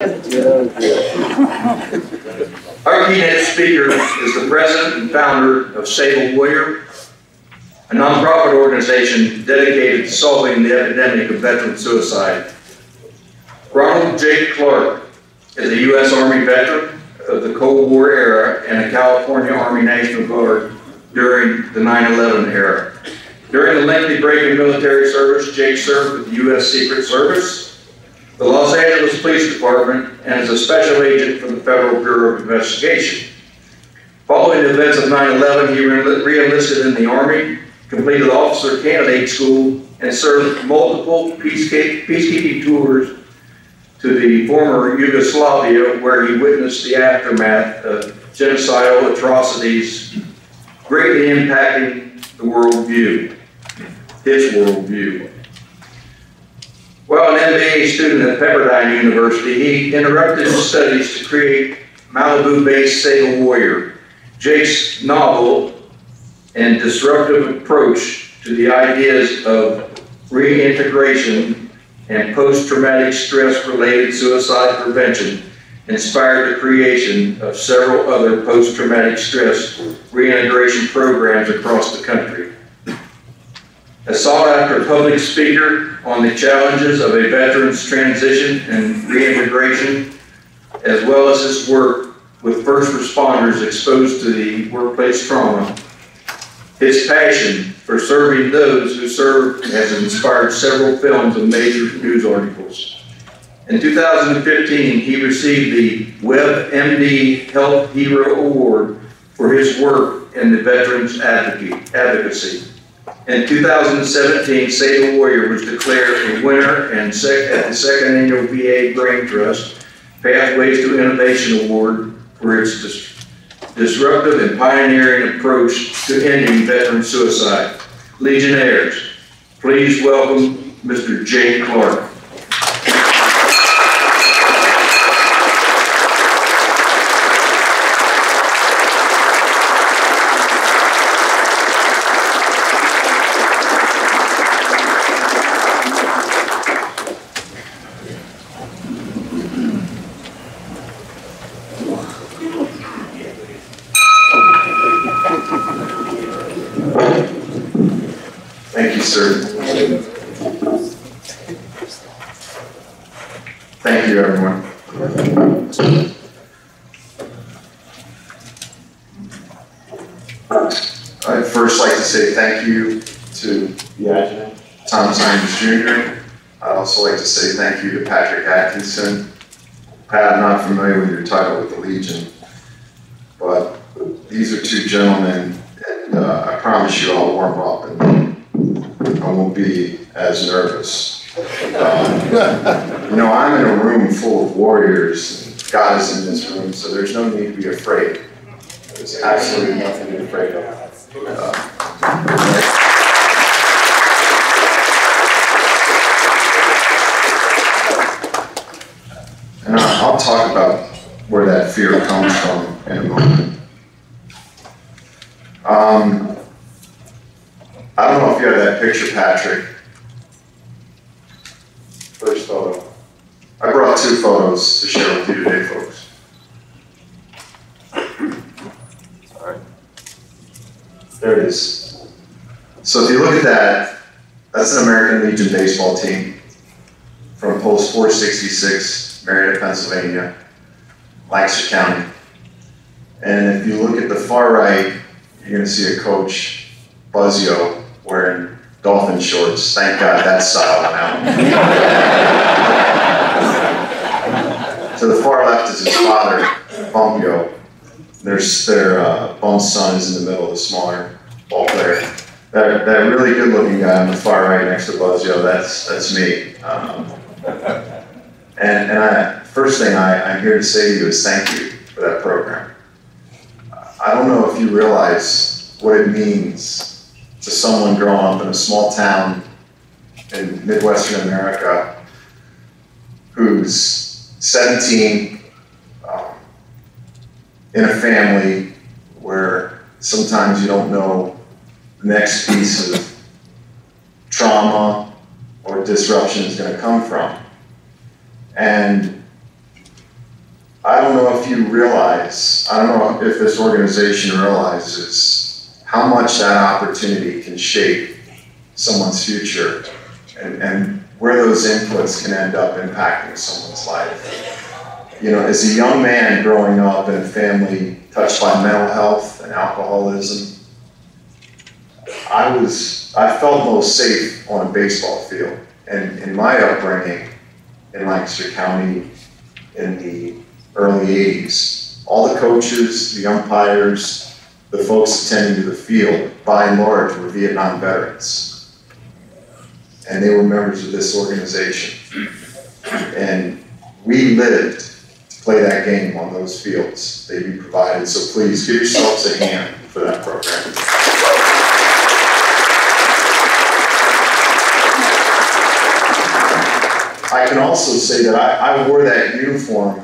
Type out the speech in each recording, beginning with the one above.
Our keynote speaker is the president and founder of Save a Warrior, a nonprofit organization dedicated to solving the epidemic of veteran suicide. Ronald J. Clark is a U.S. Army veteran of the Cold War era and a California Army National Guard during the 9/11 era. During the lengthy break in military service, Jake served with the U.S. Secret Service, the Los Angeles Police Department, and as a special agent for the Federal Bureau of Investigation. Following the events of 9/11, he re-enlisted in the Army, completed officer candidate school, and served multiple peacekeeping tours to the former Yugoslavia, where he witnessed the aftermath of genocidal atrocities, greatly impacting the worldview, his worldview. While an MBA student at Pepperdine University, he interrupted his studies to create Malibu-based Save a Warrior, Jake's novel and disruptive approach to the ideas of reintegration and post-traumatic stress-related suicide prevention inspired the creation of several other post-traumatic stress reintegration programs across the country. A sought-after public speaker on the challenges of a veteran's transition and reintegration, as well as his work with first responders exposed to the workplace trauma, his passion for serving those who serve has inspired several films and major news articles. In 2015, he received the WebMD Health Hero Award for his work in the veterans advocacy. In 2017, Save a Warrior was declared a winner at the second annual VA Brain Trust Pathways to Innovation Award for its disruptive and pioneering approach to ending veteran suicide. Legionnaires, please welcome Mr. Jay Clark. Thank you, sir. Thank you, everyone. I'd first like to say thank you to the adjutant, Tom Simons Jr. I'd also like to say thank you to Patrick Atkinson. Pat, I'm not familiar with your title with the Legion, but these are two gentlemen, and I promise you I'll warm up and I won't be as nervous. You know, I'm in a room full of warriors. God is in this room, so there's no need to be afraid. There's absolutely nothing to be afraid of. And I'll talk about where that fear comes from in a moment. I don't know if you have that picture, Patrick. First photo. I brought two photos to share with you today, folks. Sorry. There it is. So if you look at that, that's an American Legion baseball team from Post 466, Marietta, Pennsylvania, Lancaster County. And if you look at the far right, you're going to see a coach, Buzzio, wearing dolphin shorts. Thank God that style went out. To the far left is his father, Bumpio. There's their Bump's son is in the middle, the smaller ball player. That really good-looking guy on the far right next to Buzzio, that's me. First thing I'm here to say to you is thank you for that program. I don't know if you realize what it means to someone growing up in a small town in Midwestern America who's 17, in a family where sometimes you don't know the next piece of trauma or disruption is going to come from. And if you realize, I don't know if this organization realizes how much that opportunity can shape someone's future and where those inputs can end up impacting someone's life. You know, as a young man growing up in a family touched by mental health and alcoholism, I felt most safe on a baseball field. And in my upbringing in Lancaster County in the early 80s, all the coaches, the umpires, the folks attending to the field, by and large, were Vietnam veterans. And they were members of this organization. And we lived to play that game on those fields that you provided. So please give yourselves a hand for that program. I can also say that I wore that uniform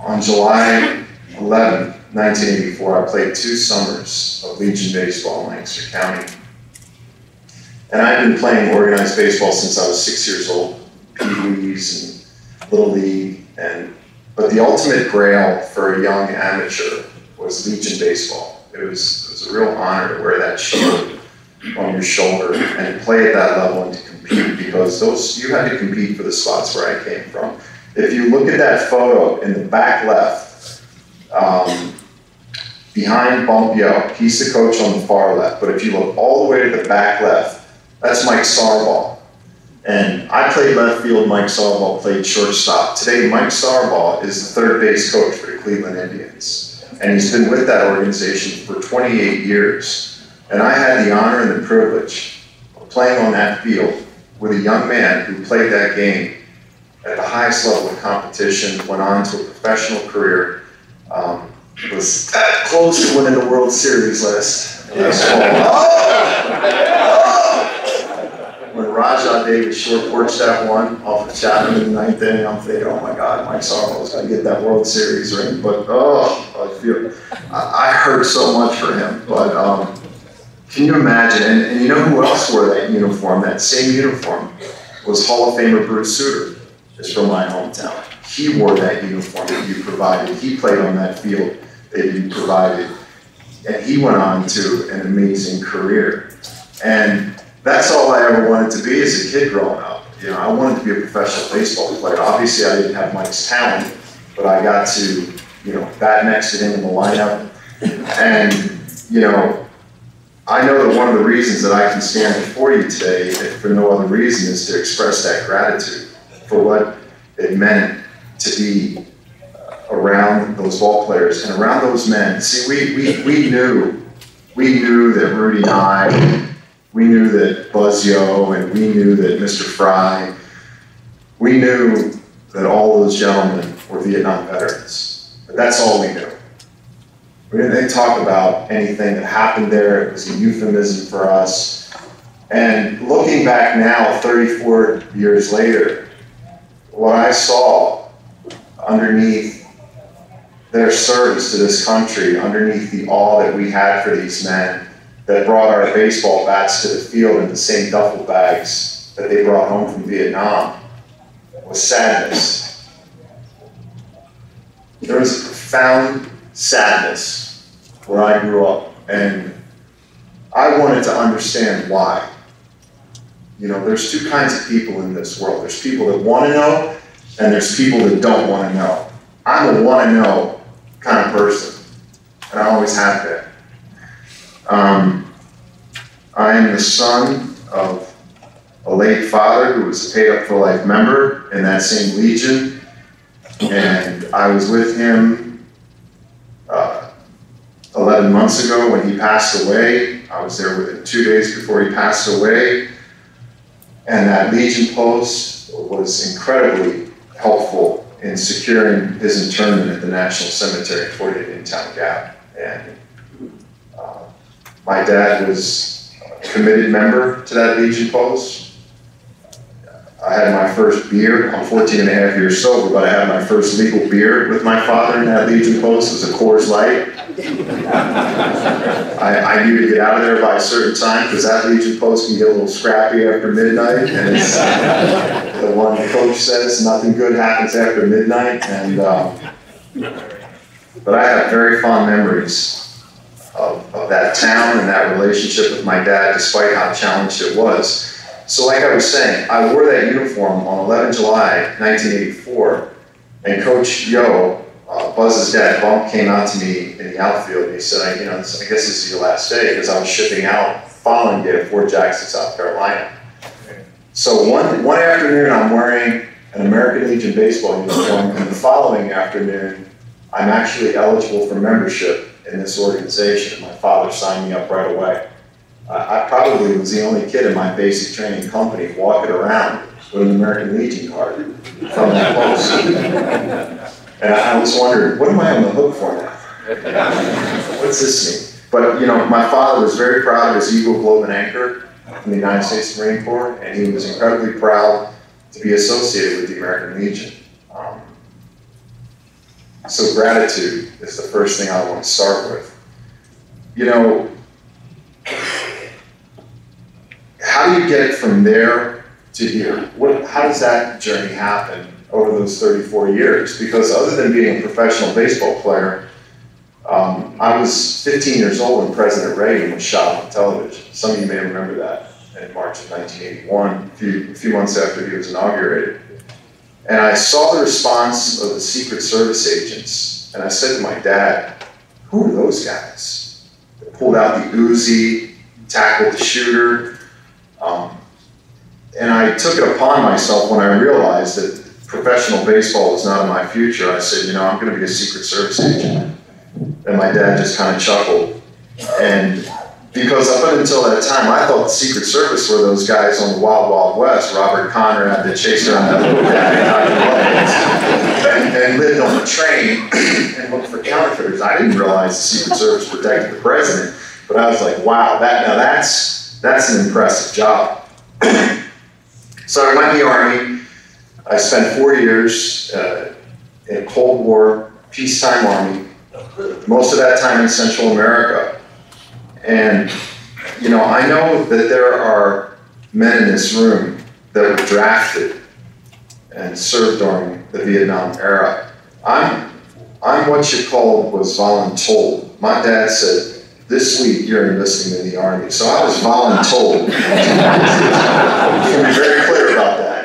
on July 11, 1984. I played 2 summers of Legion baseball in Lancaster County. And I've been playing organized baseball since I was 6 years old, Pee-wees and Little League. But the ultimate grail for a young amateur was Legion baseball. It was a real honor to wear that shield on your shoulder and play at that level and to compete, because you had to compete for the spots where I came from. If you look at that photo in the back left, behind Bump Yo, he's the coach on the far left, but if you look all the way to the back left, that's Mike Sarbaugh. And I played left field, Mike Sarbaugh played shortstop. Today, Mike Sarbaugh is the third base coach for the Cleveland Indians. And he's been with that organization for 28 years. And I had the honor and the privilege of playing on that field with a young man who played that game at the highest level of competition, went on to a professional career, was that close to winning the World Series last fall. When Rajah Davis short porched that one off of Chatham in the 9th inning, I'm thinking, oh my God, Mike Sarbaugh's going to get that World Series ring. But I hurt so much for him. But can you imagine? And you know who else wore that uniform? That same uniform was Hall of Famer Bruce Sutter. Is from my hometown. He wore that uniform that you provided. He played on that field that you provided. And he went on to an amazing career. And that's all I ever wanted to be as a kid growing up. You know, I wanted to be a professional baseball player. Obviously, I didn't have Mike's talent, but I got to, bat next to him in the lineup. And, I know that one of the reasons that I can stand before you today, if for no other reason, is to express that gratitude for what it meant to be around those ball players and around those men. See, we knew that Rudy Nye, we knew that Buzz Yo, and we knew that Mr. Fry, we knew that all those gentlemen were Vietnam veterans. But that's all we knew. We didn't talk about anything that happened there. It was a euphemism for us. And looking back now, 34 years later, what I saw underneath their service to this country, underneath the awe that we had for these men that brought our baseball bats to the field in the same duffel bags that they brought home from Vietnam, was sadness. There was a profound sadness where I grew up, and I wanted to understand why. There's 2 kinds of people in this world. There's people that want to know, and there's people that don't want to know. I'm a want to know kind of person, and I always have been. I am the son of a late father who was a paid up for life member in that same Legion, and I was with him 11 months ago when he passed away. I was there within 2 days before he passed away, and that Legion post was incredibly helpful in securing his interment at the National Cemetery in Fort Indian Town Gap. And my dad was a committed member to that Legion post. I had my first beer. I'm 14 and a half years sober, but I had my first legal beer with my father in that Legion post. It was a Coors Light. I knew to get out of there by a certain time, because that Legion post can get a little scrappy after midnight. And it's the one the coach says, nothing good happens after midnight. And But I have very fond memories of that town and that relationship with my dad, despite how challenged it was. So like I was saying, I wore that uniform on 11 July 1984, and Coach Yo, Buzz's dad, Bump, came out to me in the outfield and he said, I guess this is your last day, because I was shipping out following day to Fort Jackson, South Carolina. So one afternoon I'm wearing an American Legion baseball uniform, and the following afternoon I'm actually eligible for membership in this organization. My father signed me up right away. I probably was the only kid in my basic training company walking around with an American Legion card from that post. And I was wondering, what am I on the hook for now? What's this mean? But my father was very proud of his Eagle Globe and Anchor in the United States Marine Corps, and he was incredibly proud to be associated with the American Legion. So gratitude is the first thing I want to start with. How do you get from there to here? How does that journey happen over those 34 years? Because other than being a professional baseball player, I was 15 years old when President Reagan was shot on television. Some of you may remember that in March of 1981, a few months after he was inaugurated. And I saw the response of the Secret Service agents, and I said to my dad, who are those guys? They pulled out the Uzi, tackled the shooter, and I took it upon myself when I realized that professional baseball was not in my future. I said, I'm going to be a Secret Service agent. And my dad just kind of chuckled. And because up until that time, I thought the Secret Service were those guys on the Wild Wild West, Robert Conrad, that chased around that little guy and lived on the train and looked for counterfeiters. I didn't realize the Secret Service protected the president, but I was like, wow, that's an impressive job. So I went in the Army. I spent 4 years in a Cold War peacetime Army, most of that time in Central America. And, I know that there are men in this room that were drafted and served during the Vietnam era. I'm what you called was voluntold. My dad said, this week you're enlisting in the Army. So I was voluntold. To be very clear about that.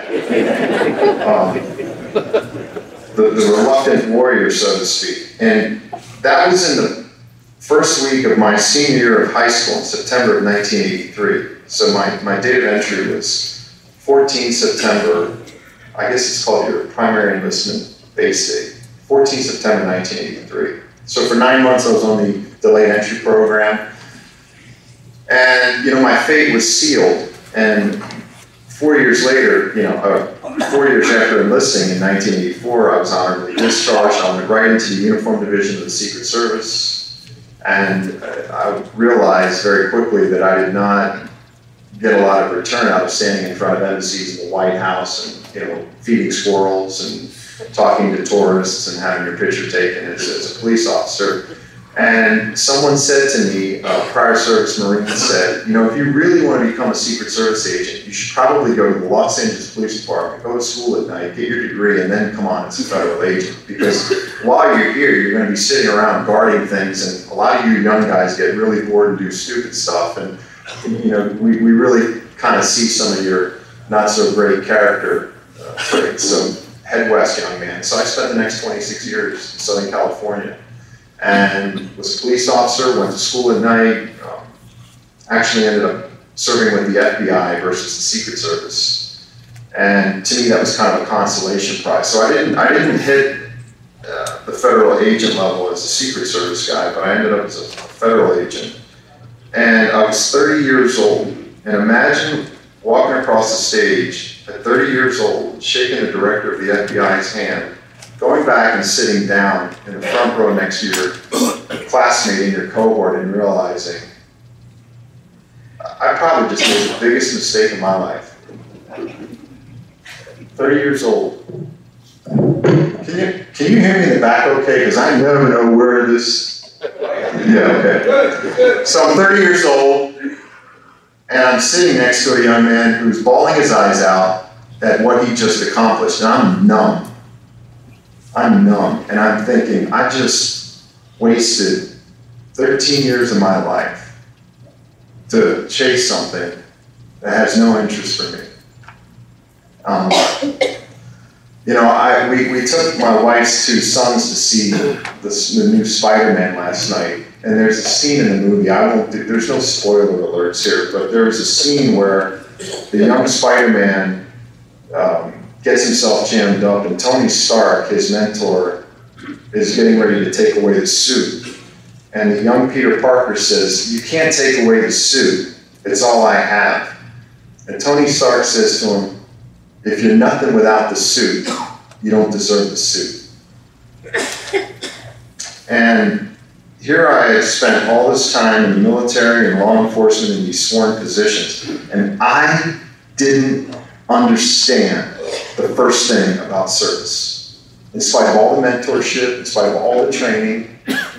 The reluctant warrior, so to speak. And that was in the first week of my senior year of high school in September of 1983. So my date of entry was 14 September, I guess it's called your primary enlistment base date, 14 September 1983. So for 9 months I was on the delayed entry program. And, my fate was sealed. And 4 years later, 4 years after enlisting in 1984, I was honorably discharged. I went right into the Uniform Division of the Secret Service. And I realized very quickly that I did not get a lot of return out of standing in front of embassies in the White House and, feeding squirrels and talking to tourists and having your picture taken as a police officer. And someone said to me, a prior service Marine said, if you really want to become a Secret Service agent, you should probably go to the Los Angeles Police Department, go to school at night, get your degree, and then come on as a federal agent. Because while you're here, you're going to be sitting around guarding things, and a lot of you young guys get really bored and do stupid stuff. And we really kind of see some of your not so great character traits. So head west, young man. So I spent the next 26 years in Southern California. And was a police officer, went to school at night, actually ended up serving with the FBI versus the Secret Service. And to me, that was kind of a consolation prize. So I didn't hit the federal agent level as a Secret Service guy, but I ended up as a federal agent. And I was 30 years old. And imagine walking across the stage at 30 years old, shaking the director of the FBI's hand, going back and sitting down in the front row next to your classmate in your cohort and realizing, I probably just made the biggest mistake of my life. 30 years old. Can you hear me in the back okay? Because I never know where this, yeah, okay. So I'm 30 years old, and I'm sitting next to a young man who's bawling his eyes out at what he just accomplished, and I'm numb. And I'm thinking, I just wasted 13 years of my life to chase something that has no interest for me. We took my wife's two sons to see the new Spider-Man last night, and there's a scene in the movie, there's no spoiler alerts here, but there's a scene where the young Spider-Man gets himself jammed up, and Tony Stark, his mentor, is getting ready to take away the suit. And the young Peter Parker says, "You can't take away the suit, it's all I have." And Tony Stark says to him, "If you're nothing without the suit, you don't deserve the suit." And here I had spent all this time in the military and law enforcement in these sworn positions, and I didn't understand the first thing about service. In spite of all the mentorship, in spite of all the training,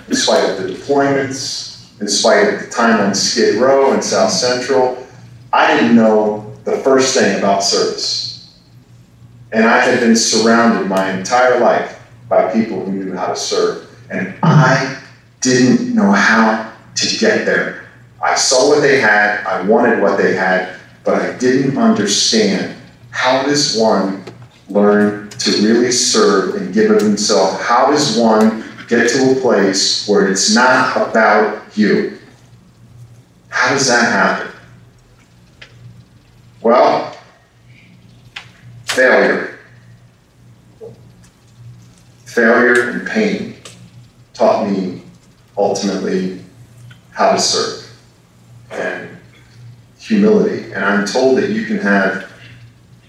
in spite of the deployments, in spite of the time on Skid Row and South Central, I didn't know the first thing about service. And I had been surrounded my entire life by people who knew how to serve. And I didn't know how to get there. I saw what they had, I wanted what they had, but I didn't understand how does one learn to really serve and give of himself? How does one get to a place where it's not about you? How does that happen? Well, failure. Failure and pain taught me ultimately how to serve, and humility. And I'm told that you can have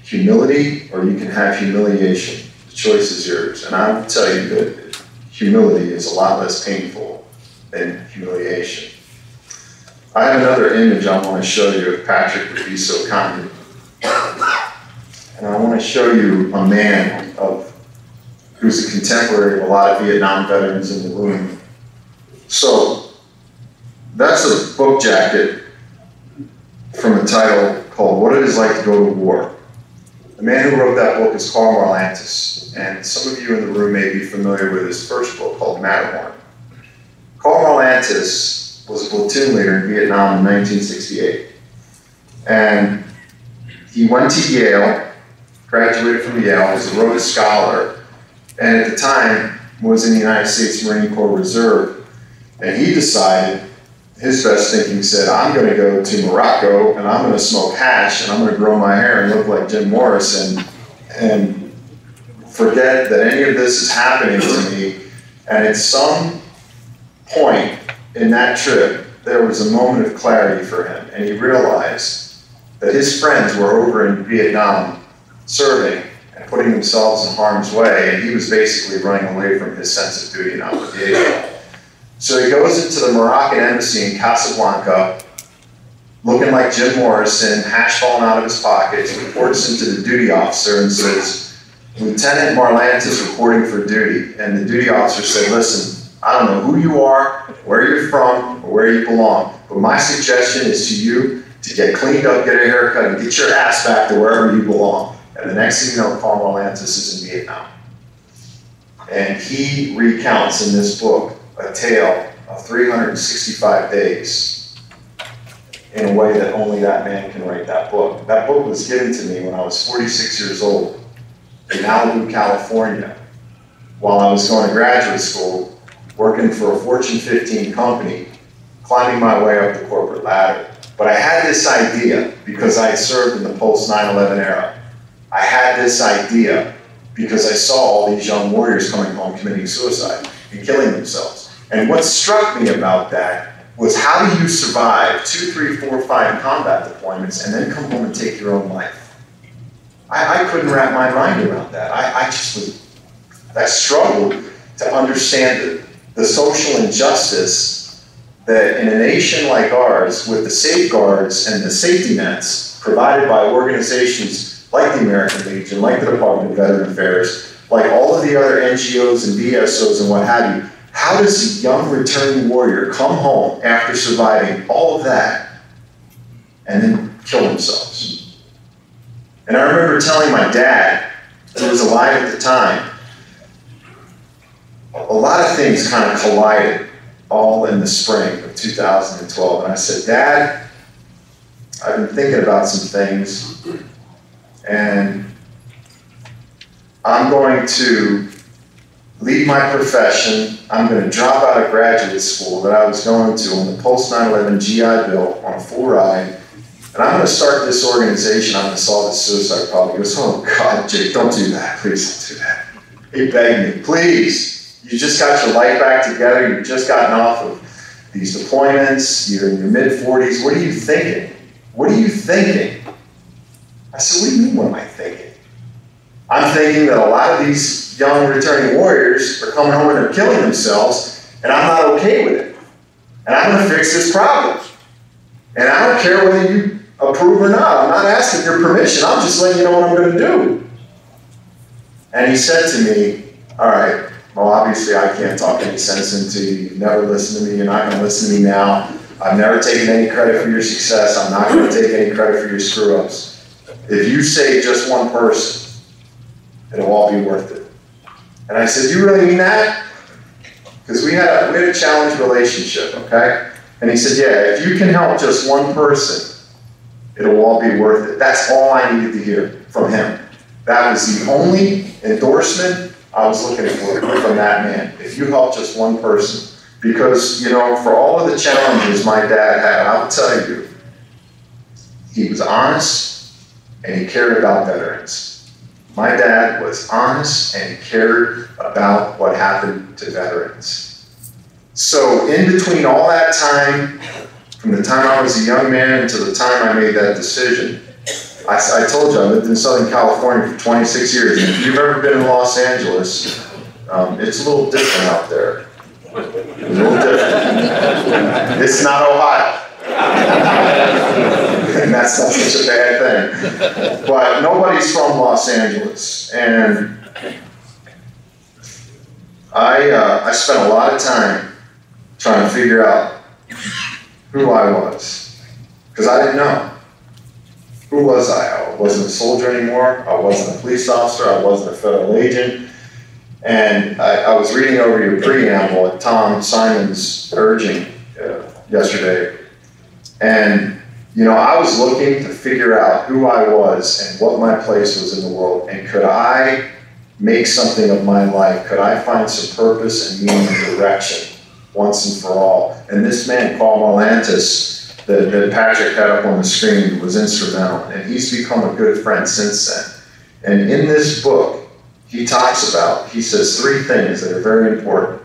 humility or you can have humiliation. The choice is yours. And I will tell you that humility is a lot less painful than humiliation. I have another image I want to show you, if Patrick would be so kind. And I want to show you a man who's a contemporary of a lot of Vietnam veterans in the room. So that's a book jacket from a title called What It Is Like to Go to War. The man who wrote that book is Karl Marlantes, and some of you in the room may be familiar with his first book called Matterhorn. Karl Marlantes was a platoon leader in Vietnam in 1968. And he went to Yale, graduated from Yale, was a Rhodes Scholar, and at the time was in the United States Marine Corps Reserve. And he decided, his best thinking said, I'm going to go to Morocco and I'm going to smoke hash and I'm going to grow my hair and look like Jim Morrison and forget that any of this is happening to me. And at some point in that trip, there was a moment of clarity for him, and he realized that his friends were over in Vietnam serving and putting themselves in harm's way, and he was basically running away from his sense of duty and obligation. So he goes into the Moroccan embassy in Casablanca, looking like Jim Morrison, hash falling out of his pockets, reports into the duty officer and says, Lieutenant Marlantes reporting for duty. And the duty officer said, listen, I don't know who you are, where you're from, or where you belong, but my suggestion is to you to get cleaned up, get a haircut, and get your ass back to wherever you belong. And the next thing you know, Karl Marlantes is in Vietnam. And he recounts in this book a tale of 365 days in a way that only that man can write that book. That book was given to me when I was 46 years old in Malibu, California, while I was going to graduate school, working for a Fortune 15 company, climbing my way up the corporate ladder. But I had this idea because I had served in the post 9/11 era. I had this idea because I saw all these young warriors coming home committing suicide and killing themselves. And what struck me about that was, how do you survive 2, 3, 4, 5 combat deployments and then come home and take your own life? I couldn't wrap my mind around that. I struggled to understand the social injustice that in a nation like ours, with the safeguards and the safety nets provided by organizations like the American Legion, like the Department of Veteran Affairs, like all of the other NGOs and VSOs and what have you, how does a young returning warrior come home after surviving all of that and then kill themselves? And I remember telling my dad, who was alive at the time, a lot of things kind of collided all in the spring of 2012. And I said, Dad, I've been thinking about some things, and I'm going to leave my profession. I'm going to drop out of graduate school that I was going to on the post 9/11 GI Bill on a full ride. And I'm going to start this organization. I'm going to solve this suicide problem. He goes, oh God, Jake, don't do that. Please don't do that. He begged me, please. You just got your life back together. You've just gotten off of these deployments. You're in your mid-40s. What are you thinking? What are you thinking? I said, what do you mean, what am I thinking? I'm thinking that a lot of these young returning warriors are coming home and they're killing themselves, and I'm not okay with it. And I'm going to fix this problem. And I don't care whether you approve or not. I'm not asking your permission. I'm just letting you know what I'm going to do. And he said to me, all right, well, obviously I can't talk any sense into you. You've never listened to me. You're not going to listen to me now. I've never taken any credit for your success. I'm not going to take any credit for your screw-ups. If you save just one person, it'll all be worth it. And I said, you really mean that? Because we had a challenged relationship, okay? And he said, yeah, if you can help just one person, it'll all be worth it. That's all I needed to hear from him. That was the only endorsement I was looking for from that man. If you help just one person. Because, you know, for all of the challenges my dad had, I'll tell you, he was honest and he cared about veterans. My dad was honest and he cared about what happened to veterans. So in between all that time, from the time I was a young man until the time I made that decision, I told you I lived in Southern California for 26 years. And if you've ever been in Los Angeles, it's a little different out there. A little different. It's not Ohio. And that's not such a bad thing. But nobody's from Los Angeles. And I spent a lot of time trying to figure out who I was. Because I didn't know. Who was I? I wasn't a soldier anymore. I wasn't a police officer. I wasn't a federal agent. And I was reading over your preamble at Tom Simon's urging yesterday. And, you know, I was looking to figure out who I was and what my place was in the world. And could I make something of my life? Could I find some purpose and meaning and direction once and for all? And this man, Carl Molantis, that Patrick had up on the screen, was instrumental. And he's become a good friend since then. And in this book, he says three things that are very important.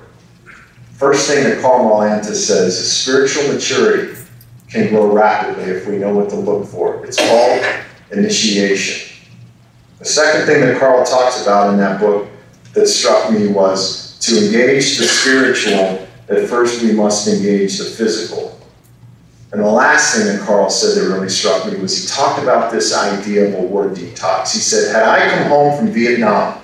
First thing that Carl Molantis says is spiritual maturity can grow rapidly if we know what to look for. It's called initiation. The second thing that Carl talks about in that book that struck me was to engage the spiritual, at first we must engage the physical. And the last thing that Carl said that really struck me was he talked about this idea of a war detox. He said, had I come home from Vietnam,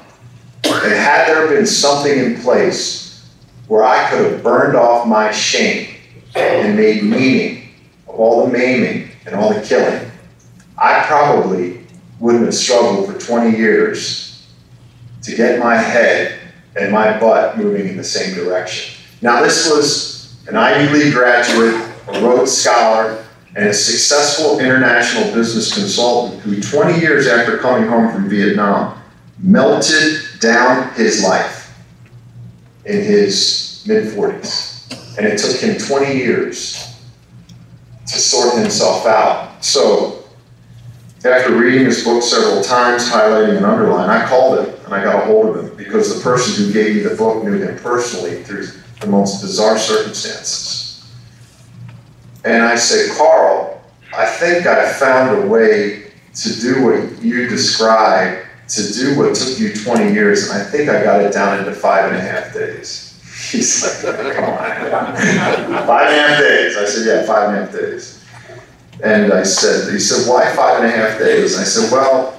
and had there been something in place where I could have burned off my shame and made meaning of all the maiming and all the killing, I probably wouldn't have struggled for 20 years to get my head and my butt moving in the same direction. Now, this was an Ivy League graduate, a Rhodes Scholar, and a successful international business consultant who 20 years after coming home from Vietnam melted down his life in his mid-40s. And it took him 20 years to sort himself out. So after reading his book several times, highlighting and underlining, I called him and I got a hold of him because the person who gave me the book knew him personally through the most bizarre circumstances. And I said, Carl, I think I found a way to do what you described, to do what took you 20 years, and I think I got it down into 5.5 days. He's like, come on. 5.5 days. I said, yeah, 5.5 days. And he said, why 5.5 days? I said, well,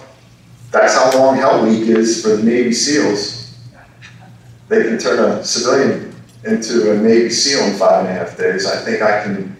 that's how long Hell Week is for the Navy SEALs. They can turn a civilian into a Navy SEAL in 5.5 days. I think I can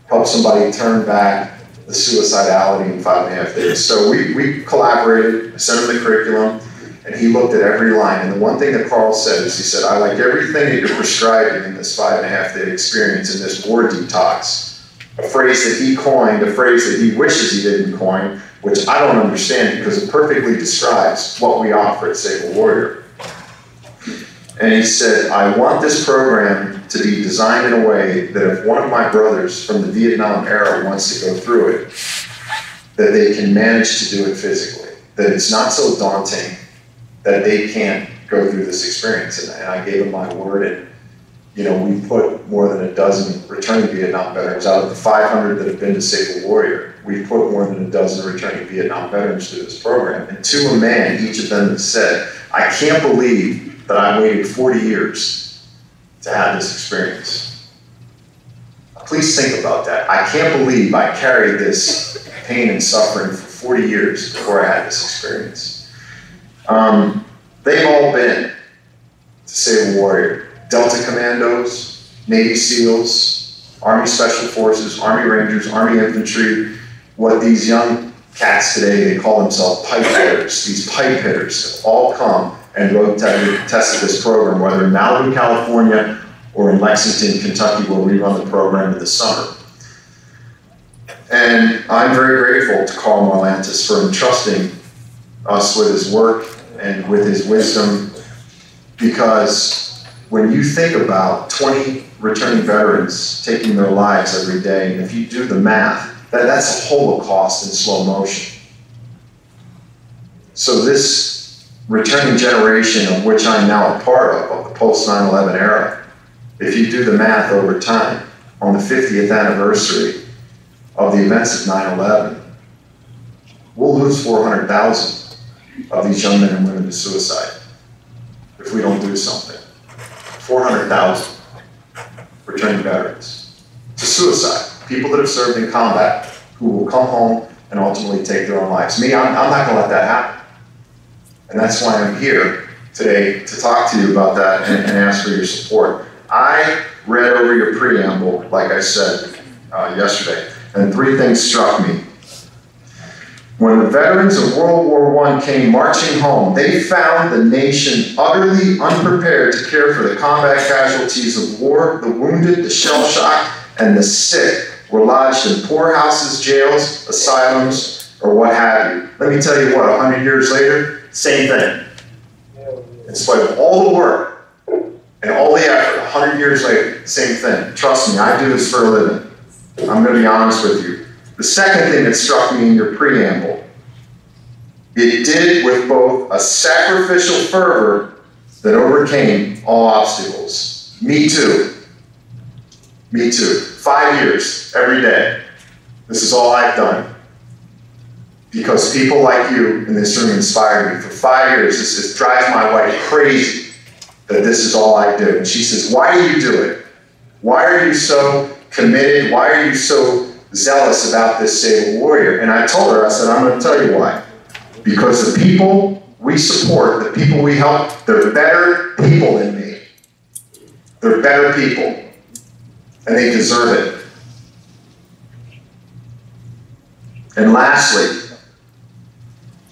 help somebody turn back the suicidality in 5.5 days. So we collaborated, I sent him the curriculum, and he looked at every line. And the one thing that Carl said is, he said, I like everything that you're prescribing in this 5.5-day experience, in this war detox. A phrase that he coined, a phrase that he wishes he didn't coin, which I don't understand because it perfectly describes what we offer at Save a Warrior. And he said, I want this program to be designed in a way that if one of my brothers from the Vietnam era wants to go through it, that they can manage to do it physically, that it's not so daunting that they can't go through this experience. And I gave him my word, and you know, we put more than a dozen returning Vietnam veterans out of the 500 that have been to Save a Warrior. We've put more than a dozen returning Vietnam veterans through this program. And to a man, each of them has said, I can't believe that I waited 40 years to have this experience. Please think about that. I can't believe I carried this pain and suffering for 40 years before I had this experience. They've all been to Save a Warrior. Delta Commandos, Navy SEALs, Army Special Forces, Army Rangers, Army Infantry, what these young cats today, they call themselves pipe hitters. These pipe hitters have all come and road tested this program, whether in Malibu, California, or in Lexington, Kentucky, where we run the program in the summer. And I'm very grateful to Carl Marlantis for entrusting us with his work and with his wisdom, because when you think about 20 returning veterans taking their lives every day, and if you do the math, that's a Holocaust in slow motion. So this returning generation, of which I'm now a part of the post 9/11 era, if you do the math over time, on the 50th anniversary of the events of 9/11, we'll lose 400,000 of these young men and women to suicide if we don't do something. 400,000 returning veterans to suicide, people that have served in combat who will come home and ultimately take their own lives. Me, I'm not going to let that happen. And that's why I'm here today to talk to you about that and ask for your support. I read over your preamble, like I said yesterday, and 3 things struck me. When the veterans of World War I came marching home, they found the nation utterly unprepared to care for the combat casualties of war. The wounded, the shell-shocked, and the sick were lodged in poorhouses, jails, asylums, or what have you. Let me tell you what, 100 years later, same thing. In spite of all the work and all the effort, 100 years later, same thing. Trust me, I do this for a living. I'm going to be honest with you. The second thing that struck me in your preamble, it did with both a sacrificial fervor that overcame all obstacles. Me too. Me too. 5 years, every day. This is all I've done. Because people like you in this room inspired me. For 5 years, this drives my wife crazy that this is all I do. And she says, why do you do it? Why are you so committed? Why are you so zealous about this Save a Warrior? And I told her, I said, I'm going to tell you why. Because the people we support, the people we help, they're better people than me. They're better people. And they deserve it. And lastly,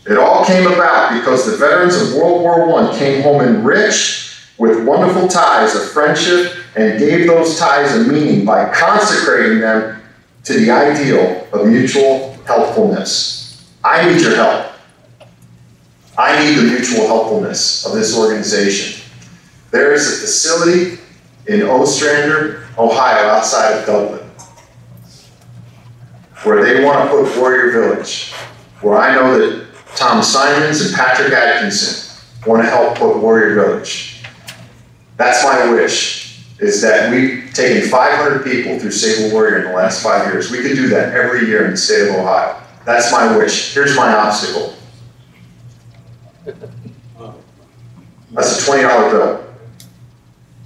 it all came about because the veterans of World War I came home enriched with wonderful ties of friendship and gave those ties a meaning by consecrating them to the ideal of mutual helpfulness. I need your help. I need the mutual helpfulness of this organization. There is a facility in Ostrander, Ohio, outside of Dublin, where they want to put Warrrior Village, where I know that Tom Simons and Patrick Atkinson want to help put Warrrior Village. That's my wish, is that we've taken 500 people through Save a Warrior in the last 5 years. We could do that every year in the state of Ohio. That's my wish. Here's my obstacle. That's a $20 bill.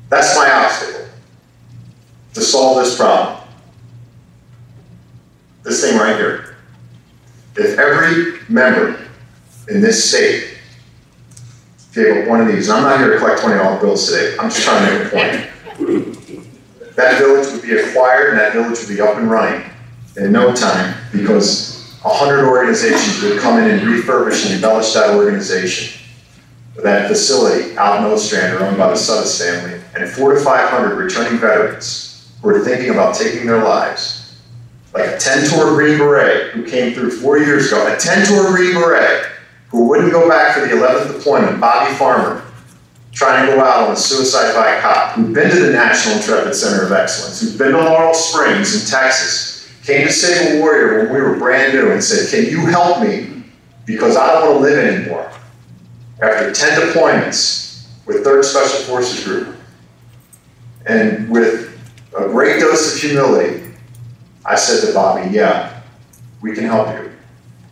That's my obstacle to solve this problem. This thing right here. If every member in this state gave up one of these, and I'm not here to collect $20 bills today, I'm just trying to make a point. That village would be acquired and that village would be up and running in no time, because 100 organizations would come in and refurbish and embellish that organization. that facility out in Ostrander owned by the Suddes family, and 400 to 500 returning veterans who are thinking about taking their lives. Like a 10-tour Green Beret who came through 4 years ago, a 10-tour Green Beret who wouldn't go back for the 11th deployment, Bobby Farmer, trying to go out on a suicide by cop, who'd been to the National Intrepid Center of Excellence, who'd been to Laurel Springs in Texas, came to Save a Warrior when we were brand new and said, can you help me? Because I don't want to live anymore. After 10 deployments with 3rd Special Forces Group, and with a great dose of humility, I said to Bobby, yeah, we can help you.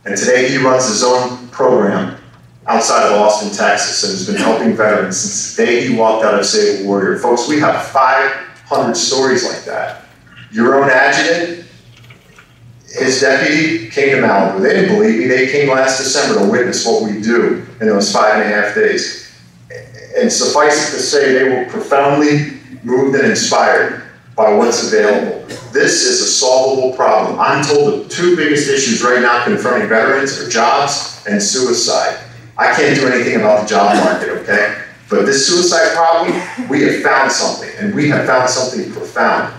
And today he runs his own program outside of Austin, Texas, and has been helping veterans since the day he walked out of Save a Warrior. Folks, we have 500 stories like that. Your own adjutant, his deputy came to Malibu. They didn't believe me. They came last December to witness what we do in those 5.5 days. And suffice it to say, they were profoundly moved and inspired by what's available. This is a solvable problem. I'm told the 2 biggest issues right now confronting veterans are jobs and suicide. I can't do anything about the job market, okay? But this suicide problem, we have found something, and we have found something profound.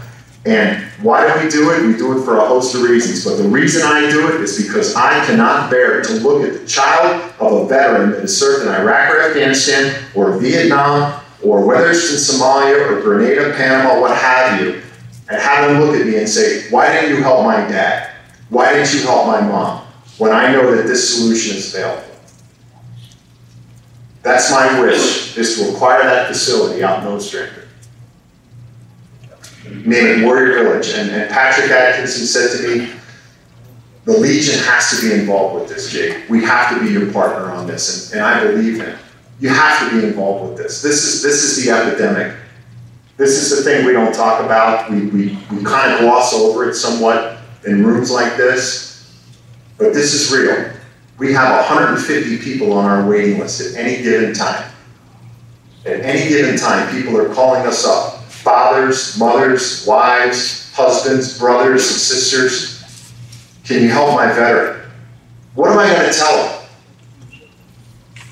And why do we do it? We do it for a host of reasons, but the reason I do it is because I cannot bear to look at the child of a veteran that has served in Iraq or Afghanistan or Vietnam, or whether it's in Somalia or Grenada, Panama, what have you, and have them look at me and say, why didn't you help my dad? Why didn't you help my mom? When I know that this solution is available. That's my wish, is to acquire that facility out in Ostrander. Name it Warrrior Village. And Patrick Atkinson said to me, the Legion has to be involved with this, Jake. We have to be your partner on this, and I believe him. You have to be involved with this. This is the epidemic. This is the thing we don't talk about. We kind of gloss over it somewhat in rooms like this, but this is real. We have 150 people on our waiting list at any given time. At any given time, people are calling us up. Fathers, mothers, wives, husbands, brothers, and sisters. Can you help my veteran? What am I going to tell them?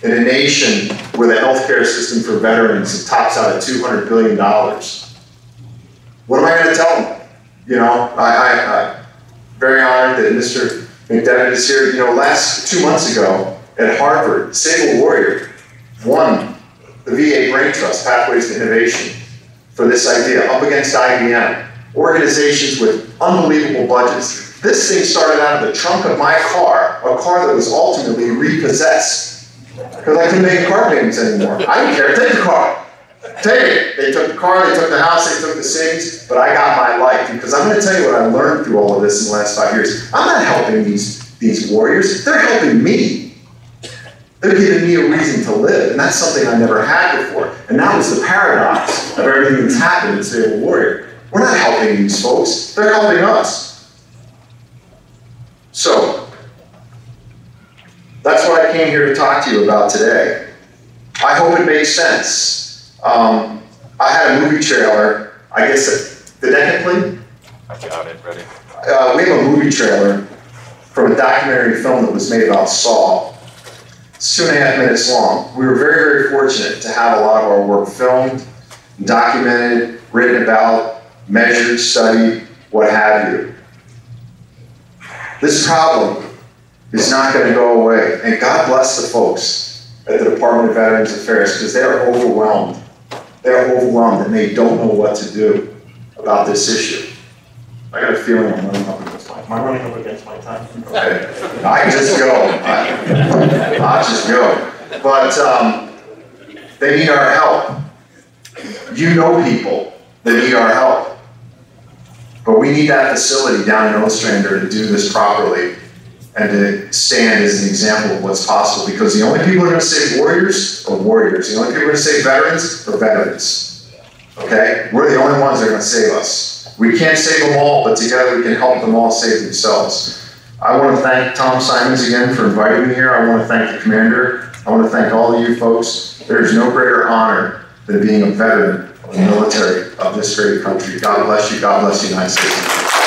In a nation where the healthcare system for veterans tops out at $200 billion. What am I going to tell them? You know, I'm very honored that Mr. McDevitt is here. You know, 2 months ago at Harvard, Save a Warrior won the VA Brain Trust Pathways to Innovation for this idea, up against IBM, organizations with unbelievable budgets. This thing started out of the trunk of my car, a car that was ultimately repossessed, because I couldn't make car payments anymore. I didn't care, take the car. Take it. They took the car, they took the house, they took the savings, but I got my life, because I'm going to tell you what I learned through all of this in the last 5 years. I'm not helping these warriors, they're helping me. They're giving me a reason to live, and that's something I never had before. And that was the paradox of everything that's happened in Save a Warrior. We're not helping these folks, they're helping us. So, that's what I came here to talk to you about today. I hope it makes sense. I had a movie trailer, I guess, did that get played? I got it, ready. We have a movie trailer from a documentary film that was made about Saul. It's 2.5 minutes long. We were very, very fortunate to have a lot of our work filmed, documented, written about, measured, studied, what have you. This problem is not going to go away. And God bless the folks at the Department of Veterans Affairs, because they are overwhelmed. They're overwhelmed and they don't know what to do about this issue. I got a feeling I'm running up against my time. Am I running up against my time? Okay. I can just go. I'll just go. But they need our help. You know people that need our help. But we need that facility down in Ostrander to do this properly and to stand as an example of what's possible, because the only people who are going to save warriors are warriors. The only people who are going to save veterans are veterans. Okay? We're the only ones that are going to save us. We can't save them all, but together we can help them all save themselves. I want to thank Tom Simons again for inviting me here. I want to thank the commander. I want to thank all of you folks. There is no greater honor than being a veteran of the military of this great country. God bless you. God bless the United States.